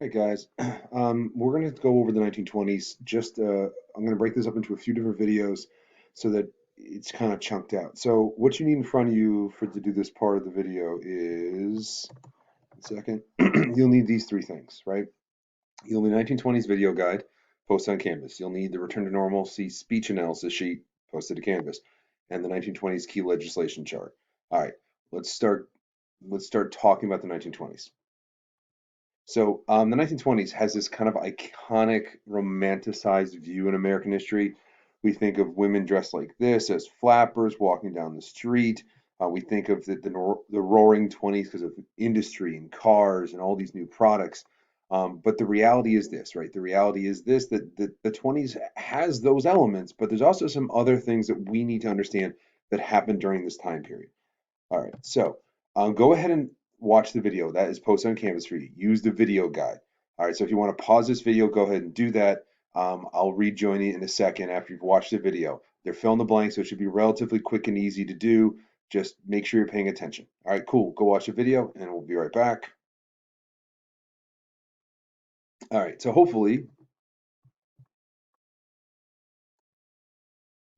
Hey guys, we're going to go over the 1920s. I'm going to break this up into a few different videos so that it's kind of chunked out. So what you need in front of you for to do this part of the video is, a second, you'll need these three things, right? You'll need 1920s video guide posted on Canvas. You'll need the return to normalcy speech analysis sheet posted to Canvas, and the 1920s key legislation chart. All right, let's start. Let's start talking about the 1920s. So the 1920s has this kind of iconic, romanticized view in American history. We think of women dressed like this as flappers walking down the street. We think of the Roaring Twenties because of industry and cars and all these new products. But the reality is this, right? The reality is this that the 20s has those elements, but there's also some other things that we need to understand that happened during this time period. All right, so go ahead and watch the video that is posted on Canvas for you. Use the video guide. All right, so if you want to pause this video, go ahead and do that. I'll rejoin you in a second after you've watched the video. They're fill in the blank, so it should be relatively quick and easy to do. Just make sure you're paying attention. All right, cool. Go watch the video, and we'll be right back. All right, so hopefully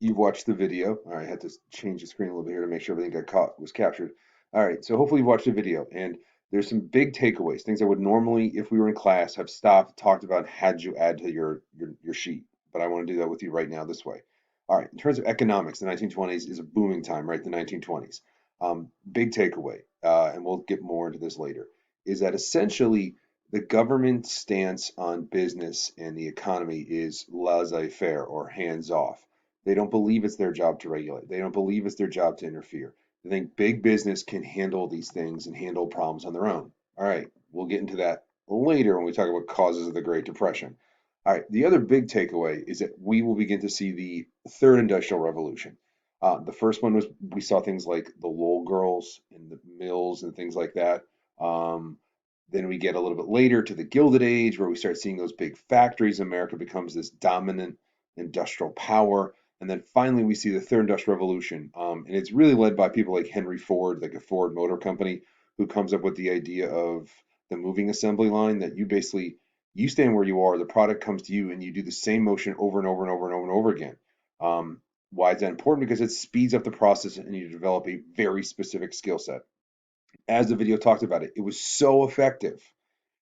you've watched the video. All right, I had to change the screen a little bit here to make sure everything got caught was captured. All right, so hopefully you've watched the video, and there's some big takeaways, things I would normally, if we were in class, have stopped, talked about, had you add to your sheet. But I want to do that with you right now this way. All right, in terms of economics, the 1920s is a booming time, right? The 1920s. Big takeaway, and we'll get more into this later, is that essentially the government stance on business and the economy is laissez-faire or hands off. They don't believe it's their job to regulate. They don't believe it's their job to interfere. They think big business can handle these things and handle problems on their own. All right, we'll get into that later when we talk about causes of the Great Depression. All right, the other big takeaway is that we will begin to see the third industrial revolution. The first one was we saw things like the Lowell girls and the mills and things like that. Um, then we get a little bit later to the Gilded Age, where we start seeing those big factories. America becomes this dominant industrial power. And then finally, we see the third industrial revolution. And it's really led by people like Henry Ford, like a Ford Motor Company, who comes up with the idea of the moving assembly line that you basically you stand where you are, the product comes to you, and you do the same motion over and over and over and over and over again. Why is that important? Because it speeds up the process and you develop a very specific skill set. As the video talked about it, it was so effective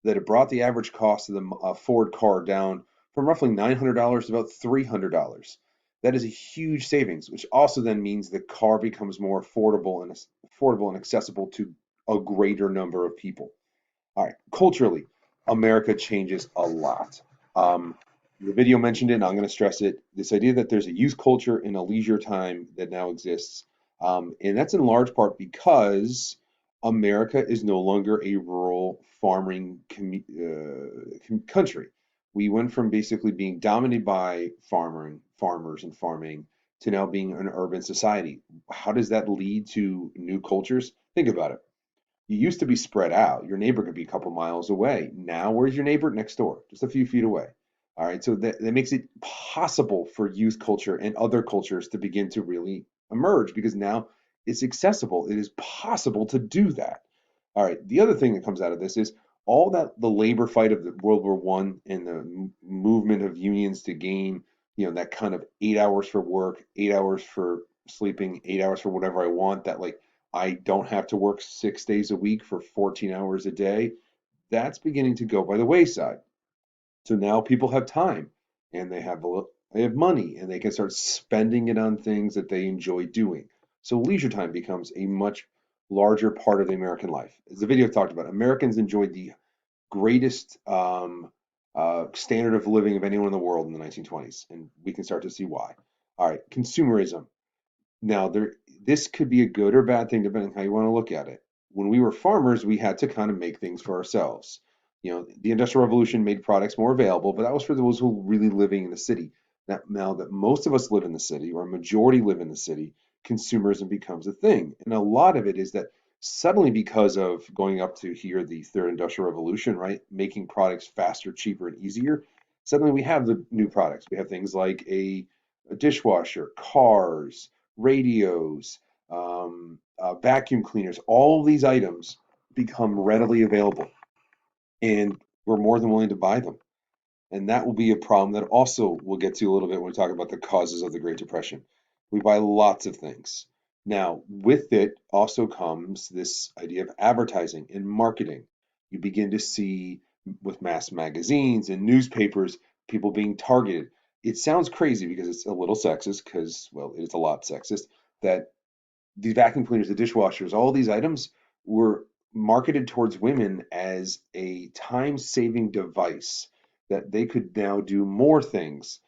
that it brought the average cost of the Ford car down from roughly $900 to about $300. That is a huge savings, which also then means the car becomes more affordable and accessible to a greater number of people. All right, culturally, America changes a lot. The video mentioned it, and I'm going to stress it. This idea that there's a youth culture and a leisure time that now exists, and that's in large part because America is no longer a rural farming country. We went from basically being dominated by farmers and farming to now being an urban society. How does that lead to new cultures? Think about it. You used to be spread out. Your neighbor could be a couple miles away. Now, where's your neighbor? Next door, just a few feet away. All right, so that makes it possible for youth culture and other cultures to begin to really emerge because now it's accessible. It is possible to do that. All right, the other thing that comes out of this is all that the labor fight of the World War One and the movement of unions to gain, that kind of 8 hours for work, 8 hours for sleeping, 8 hours for whatever I want, that like I don't have to work 6 days a week for 14 hours a day. That's beginning to go by the wayside. So now people have time and they have money and they can start spending it on things that they enjoy doing. So leisure time becomes a much larger part of the American life. As the video talked about, Americans enjoyed the greatest standard of living of anyone in the world in the 1920s, and we can start to see why. All right, consumerism. Now, this could be a good or bad thing depending on how you want to look at it. When we were farmers, we had to kind of make things for ourselves. The Industrial Revolution made products more available, but that was for those who were really living in the city. Now that most of us live in the city, or a majority live in the city, consumerism becomes a thing. And a lot of it is that suddenly, because of going up to here, the third industrial revolution, right, making products faster, cheaper, and easier, suddenly we have the new products. We have things like a dishwasher, cars, radios, vacuum cleaners, all of these items become readily available. And we're more than willing to buy them. And that will be a problem that also we'll get to a little bit when we talk about the causes of the Great Depression. We buy lots of things. Now, with it also comes this idea of advertising and marketing. You begin to see with mass magazines and newspapers people being targeted. It sounds crazy because it's a little sexist, because, well, it's a lot sexist, that these vacuum cleaners, the dishwashers, all these items were marketed towards women as a time-saving device that they could now do more things.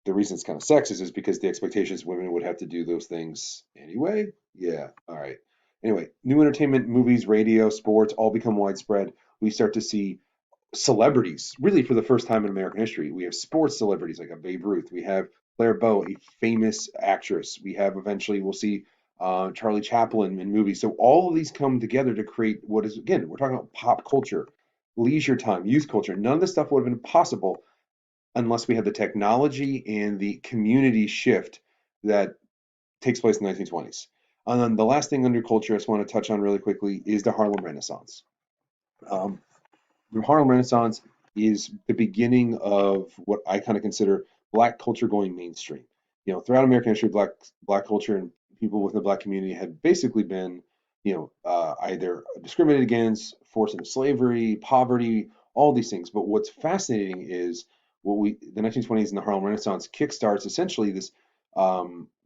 The reason it's kind of sexist is because the expectation is women would have to do those things anyway. Yeah, all right. Anyway, new entertainment, movies, radio, sports all become widespread. We start to see celebrities, really for the first time in American history. We have sports celebrities like a Babe Ruth. We have Claire Bow, a famous actress. We have eventually, we'll see Charlie Chaplin in movies. So all of these come together to create what is, again, we're talking about pop culture, leisure time, youth culture. None of this stuff would have been possible unless we had the technology and the community shift that takes place in the 1920s. And then the last thing under culture I just want to touch on really quickly is the Harlem Renaissance. Um, the Harlem Renaissance is the beginning of what I kind of consider black culture going mainstream. Throughout American history, black culture and people within the black community had basically been, either discriminated against, forced into slavery, poverty, all these things. But what's fascinating is the 1920s and the Harlem Renaissance kickstarts essentially this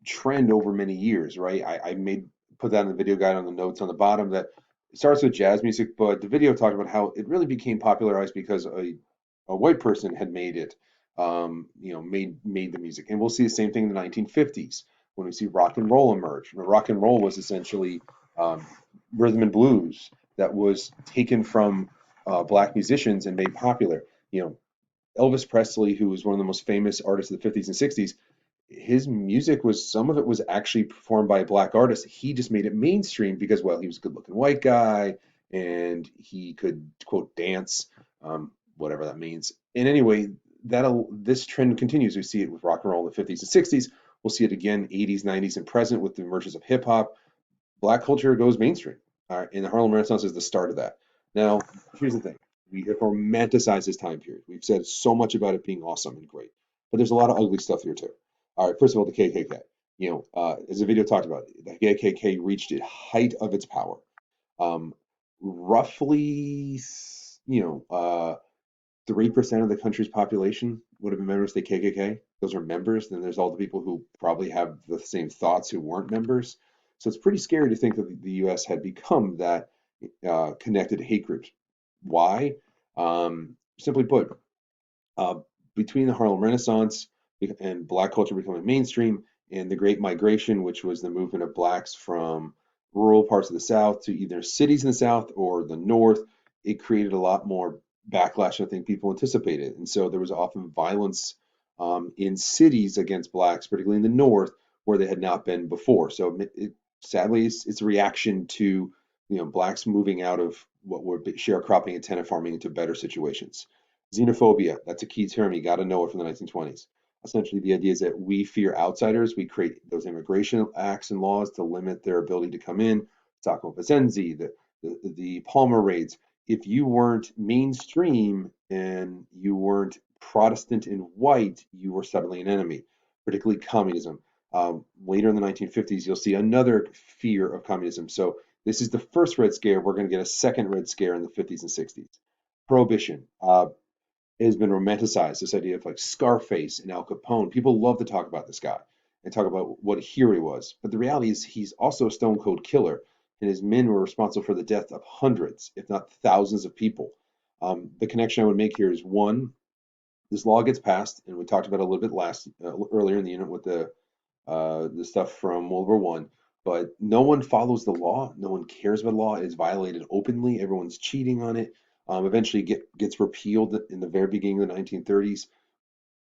trend over many years, right? I made put that in the video guide on the notes on the bottom that it starts with jazz music, but the video talked about how it really became popularized because a white person had made it, made the music. And we'll see the same thing in the 1950s when we see rock and roll emerge. Rock and roll was essentially um, rhythm and blues that was taken from black musicians and made popular. You know, Elvis Presley, who was one of the most famous artists of the 50s and 60s, his music was some of it was actually performed by a black artist. He just made it mainstream because, well, he was a good-looking white guy and he could quote dance, whatever that means. And anyway, that'll this trend continues. We see it with rock and roll in the 50s and 60s. We'll see it again 80s, 90s, and present with the emergence of hip hop. Black culture goes mainstream. All right, and the Harlem Renaissance is the start of that. Now, here's the thing: we have romanticized this time period. We've said so much about it being awesome and great, but there's a lot of ugly stuff here too. All right, first of all, the KKK. As the video talked about, the KKK reached the height of its power. Um, roughly, 3% of the country's population would have been members of the KKK. Those are members. Then there's all the people who probably have the same thoughts who weren't members. So it's pretty scary to think that the U.S. had become that connected to hate groups. Why? Simply put, uh, between the Harlem Renaissance and Black culture becoming mainstream and the Great Migration, which was the movement of blacks from rural parts of the South to either cities in the South or the North, it created a lot more backlash than I think people anticipated. And so there was often violence in cities against blacks, particularly in the North, where they had not been before. So sadly, it's a reaction to blacks moving out of what were sharecropping and tenant farming into better situations. Xenophobia, that's a key term. You got to know it from the 1920s. Essentially, the idea is that we fear outsiders. We create those immigration acts and laws to limit their ability to come in. Sacco Vicenzi, the Palmer raids. If you weren't mainstream and you weren't Protestant and white, you were suddenly an enemy, particularly communism. Later in the 1950s, you'll see another fear of communism. So this is the first Red Scare. We're going to get a second Red Scare in the 50s and 60s. Prohibition. It has been romanticized, this idea of like Scarface and Al Capone. People love to talk about this guy and talk about what a hero he was. But the reality is he's also a stone cold killer, and his men were responsible for the death of hundreds, if not thousands of people. The connection I would make here is one, this law gets passed, and we talked about it a little bit earlier in the unit with the stuff from World War One. But no one follows the law. No one cares about the law. It's violated openly. Everyone's cheating on it. Eventually gets repealed in the very beginning of the 1930s.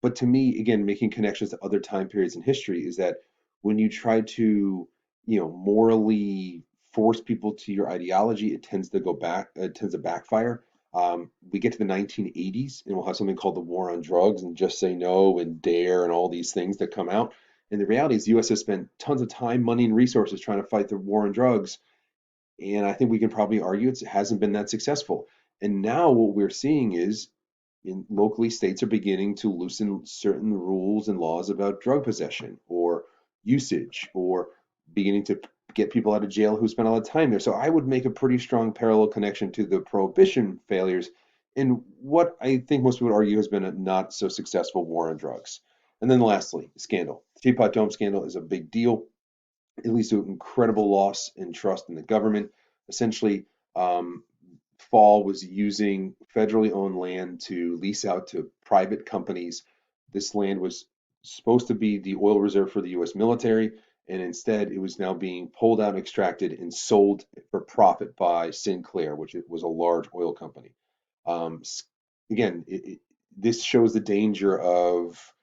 But to me, again, making connections to other time periods in history is that when you try to, morally force people to your ideology, it tends to go back, it tends to backfire. We get to the 1980s and we'll have something called the war on drugs and just say no and dare and all these things that come out. And the reality is the US has spent tons of time, money, and resources trying to fight the war on drugs. And I think we can probably argue it hasn't been that successful. And now what we're seeing is in locally states are beginning to loosen certain rules and laws about drug possession or usage or beginning to get people out of jail who spent a lot of time there. So I would make a pretty strong parallel connection to the prohibition failures in what I think most people would argue has been a not so successful war on drugs. And then lastly, scandal. The Teapot Dome scandal is a big deal. It leads to incredible loss in trust in the government. Essentially, um, Fall was using federally owned land to lease out to private companies. This land was supposed to be the oil reserve for the U.S. military, and instead it was now being pulled out, extracted, and sold for profit by Sinclair, which was a large oil company. Um, Again, this shows the danger of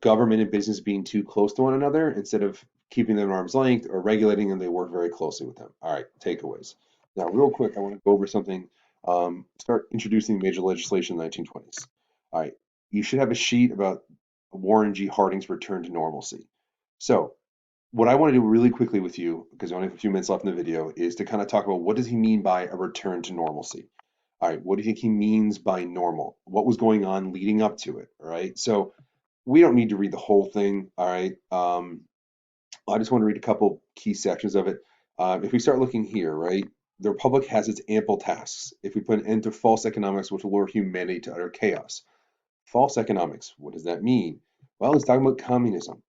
government and business being too close to one another instead of keeping them at arm's length or regulating them, they work very closely with them. All right, takeaways. Now, real quick, I want to go over something. Start introducing major legislation in the 1920s. All right, you should have a sheet about Warren G. Harding's return to normalcy. So, what I want to do really quickly with you, because I only have a few minutes left in the video, is to kind of talk about what does he mean by a return to normalcy. All right, what do you think he means by normal? What was going on leading up to it? All right, so we don't need to read the whole thing. All right. I just want to read a couple key sections of it. If we start looking here, right, the Republic has its ample tasks. If we put an end to false economics, which will lure humanity to utter chaos. False economics, what does that mean? Well, it's talking about communism.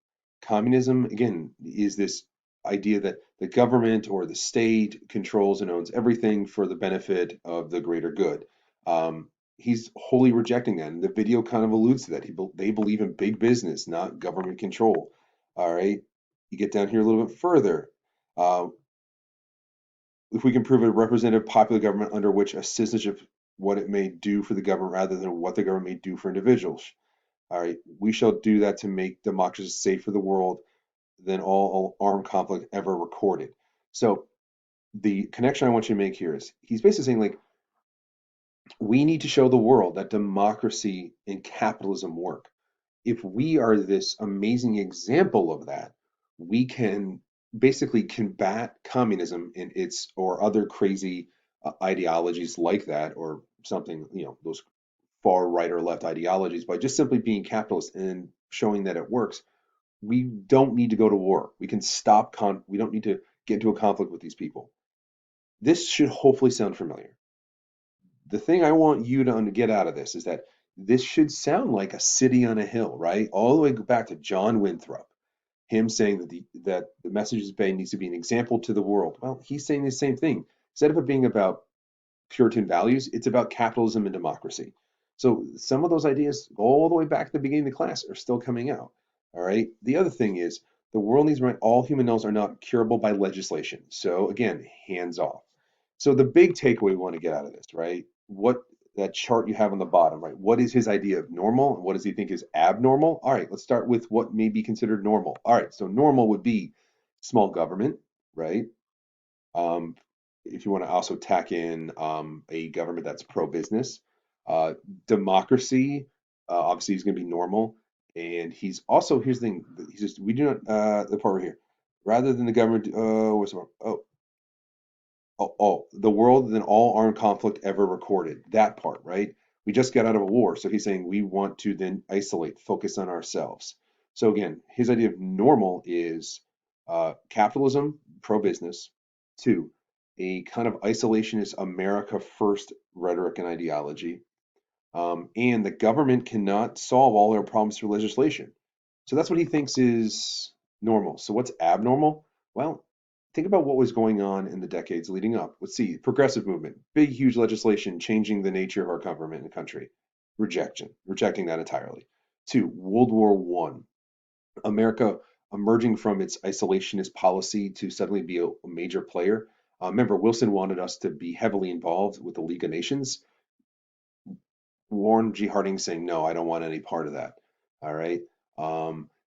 Communism, again, is this idea that the government or the state controls and owns everything for the benefit of the greater good. He's wholly rejecting that, and the video kind of alludes to that. They believe in big business, not government control. All right, you get down here a little bit further. Uh, if we can prove a representative popular government under which a citizenship what it may do for the government rather than what the government may do for individuals. All right, we shall do that to make democracy safe for the world than all armed conflict ever recorded. So the connection I want you to make here is he's basically saying like we need to show the world that democracy and capitalism work. If we are this amazing example of that, we can basically combat communism and its or other crazy ideologies like that or something, those far right or left ideologies by just simply being capitalist and showing that it works. We don't need to go to war. We can stop we don't need to get into a conflict with these people. This should hopefully sound familiar. The thing I want you to get out of this is that this should sound like a city on a hill, right? All the way back to John Winthrop, him saying that the Messages Bay needs to be an example to the world. Well, he's saying the same thing. Instead of it being about Puritan values, it's about capitalism and democracy. So some of those ideas all the way back to the beginning of the class are still coming out. All right. The other thing is the world needs to remember all human ills are not curable by legislation. So again, hands off. So the big takeaway we want to get out of this, right? What that chart you have on the bottom, right? What is his idea of normal? And what does he think is abnormal? All right, let's start with what may be considered normal. All right, so normal would be small government, right? Um, if you want to also tack in a government that's pro-business, uh, democracy, obviously he's going to be normal, and he's also here's the thing. He's just we do not the part right here. Rather than the government, what's the the world than all armed conflict ever recorded. That part, right? We just got out of a war, so he's saying we want to then isolate, focus on ourselves. So again, his idea of normal is capitalism, pro-business. Two, a kind of isolationist America first rhetoric and ideology. And the government cannot solve all their problems through legislation. So that's what he thinks is normal. So what's abnormal? Well, think about what was going on in the decades leading up. Let's see, progressive movement, big, huge legislation changing the nature of our government and country. Rejecting that entirely. Two, World War One, America emerging from its isolationist policy to suddenly be a major player. Remember, Wilson wanted us to be heavily involved with the League of Nations. Warren G. Harding saying, no, I don't want any part of that. All right.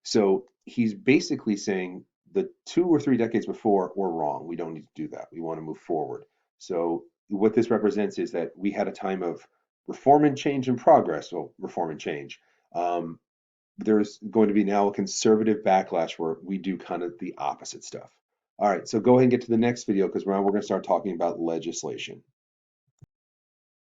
So he's basically saying the 2 or 3 decades before were wrong. We don't need to do that. We want to move forward. So what this represents is that we had a time of reform and change and progress. Well, reform and change. Um, there's going to be now a conservative backlash where we do kind of the opposite stuff. All right, so go ahead and get to the next video because now we're going to start talking about legislation.